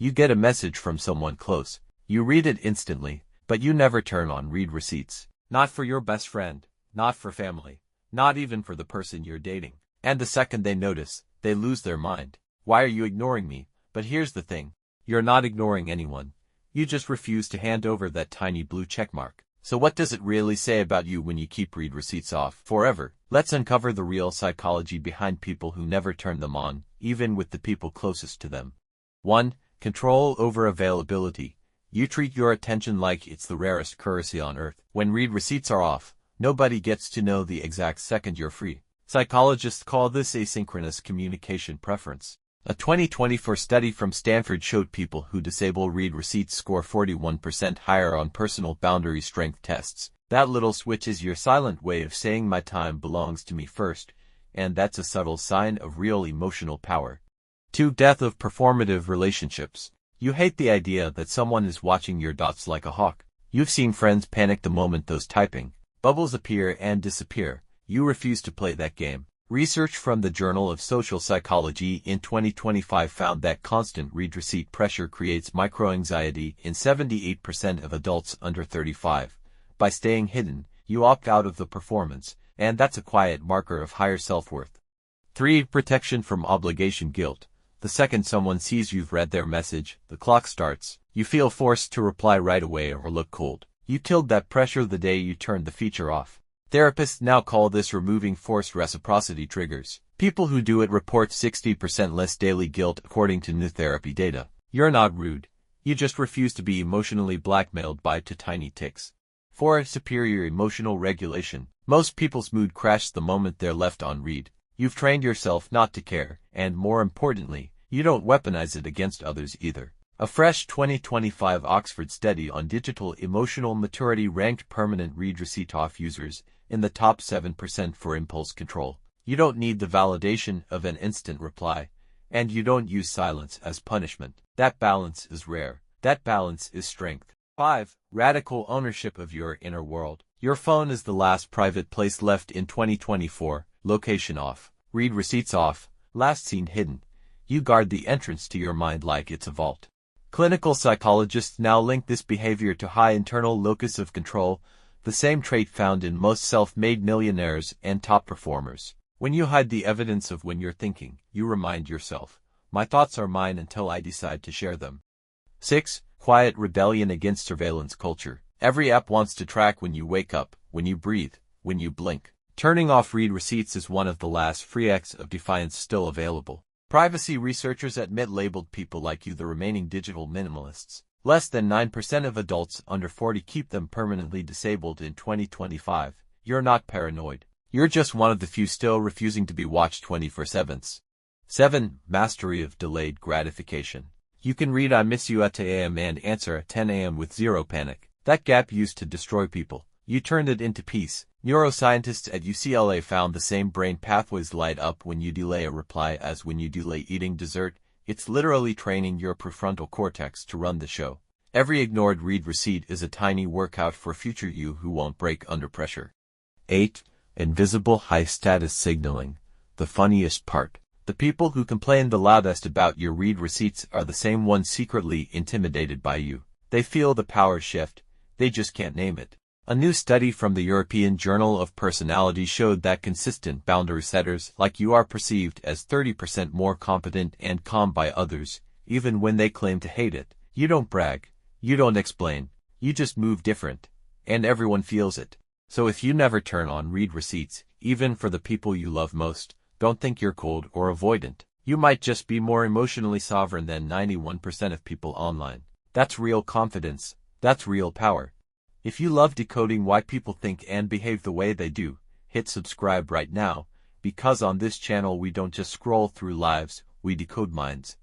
You get a message from someone close. You read it instantly, but you never turn on read receipts. Not for your best friend, not for family, not even for the person you're dating. And the second they notice, they lose their mind. Why are you ignoring me? But here's the thing. You're not ignoring anyone. You just refuse to hand over that tiny blue checkmark. So what does it really say about you when you keep read receipts off forever? Let's uncover the real psychology behind people who never turn them on, even with the people closest to them. 1. Control over availability. You treat your attention like it's the rarest currency on earth. When read receipts are off, nobody gets to know the exact second you're free. Psychologists call this asynchronous communication preference. A 2024 study from Stanford showed people who disable read receipts score 41% higher on personal boundary strength tests. That little switch is your silent way of saying my time belongs to me first, and that's a subtle sign of real emotional power. 2. Death of performative relationships. You hate the idea that someone is watching your dots like a hawk. You've seen friends panic the moment those typing bubbles appear and disappear. You refuse to play that game. Research from the Journal of Social Psychology in 2025 found that constant read receipt pressure creates microanxiety in 78% of adults under 35. By staying hidden, you opt out of the performance, and that's a quiet marker of higher self-worth. 3. Protection from obligation guilt. The second someone sees you've read their message, the clock starts. You feel forced to reply right away or look cold. You killed that pressure the day you turned the feature off. Therapists now call this removing forced reciprocity triggers. People who do it report 60% less daily guilt according to new therapy data. You're not rude. You just refuse to be emotionally blackmailed by tiny ticks. 4. Superior emotional regulation. Most people's mood crashes the moment they're left on read. You've trained yourself not to care, and more importantly, you don't weaponize it against others either. A fresh 2025 Oxford study on digital emotional maturity ranked permanent read receipt off users in the top 7% for impulse control. You don't need the validation of an instant reply, and you don't use silence as punishment. That balance is rare. That balance is strength. 5. Radical ownership of your inner world. Your phone is the last private place left in 2024. Location off. Read receipts off. Last seen hidden. You guard the entrance to your mind like it's a vault. Clinical psychologists now link this behavior to high internal locus of control, the same trait found in most self-made millionaires and top performers. When you hide the evidence of when you're thinking, you remind yourself, my thoughts are mine until I decide to share them. 6. Quiet rebellion against surveillance culture. Every app wants to track when you wake up, when you breathe, when you blink. Turning off read receipts is one of the last free acts of defiance still available. Privacy researchers admit labeled people like you the remaining digital minimalists. Less than 9% of adults under 40 keep them permanently disabled in 2025. You're not paranoid. You're just one of the few still refusing to be watched 24/7. 7. Mastery of delayed gratification. You can read I miss you at 10 a.m. and answer at 10 a.m. with zero panic. That gap used to destroy people. You turned it into peace. Neuroscientists at UCLA found the same brain pathways light up when you delay a reply as when you delay eating dessert. It's literally training your prefrontal cortex to run the show. Every ignored read receipt is a tiny workout for future you who won't break under pressure. 8. Invisible high-status signaling. The funniest part. The people who complain the loudest about your read receipts are the same ones secretly intimidated by you. They feel the power shift. They just can't name it. A new study from the European Journal of Personality showed that consistent boundary setters like you are perceived as 30% more competent and calm by others, even when they claim to hate it. You don't brag. You don't explain. You just move different. And everyone feels it. So if you never turn on read receipts, even for the people you love most, don't think you're cold or avoidant. You might just be more emotionally sovereign than 91% of people online. That's real confidence. That's real power. If you love decoding why people think and behave the way they do, hit subscribe right now, because on this channel we don't just scroll through lives, we decode minds.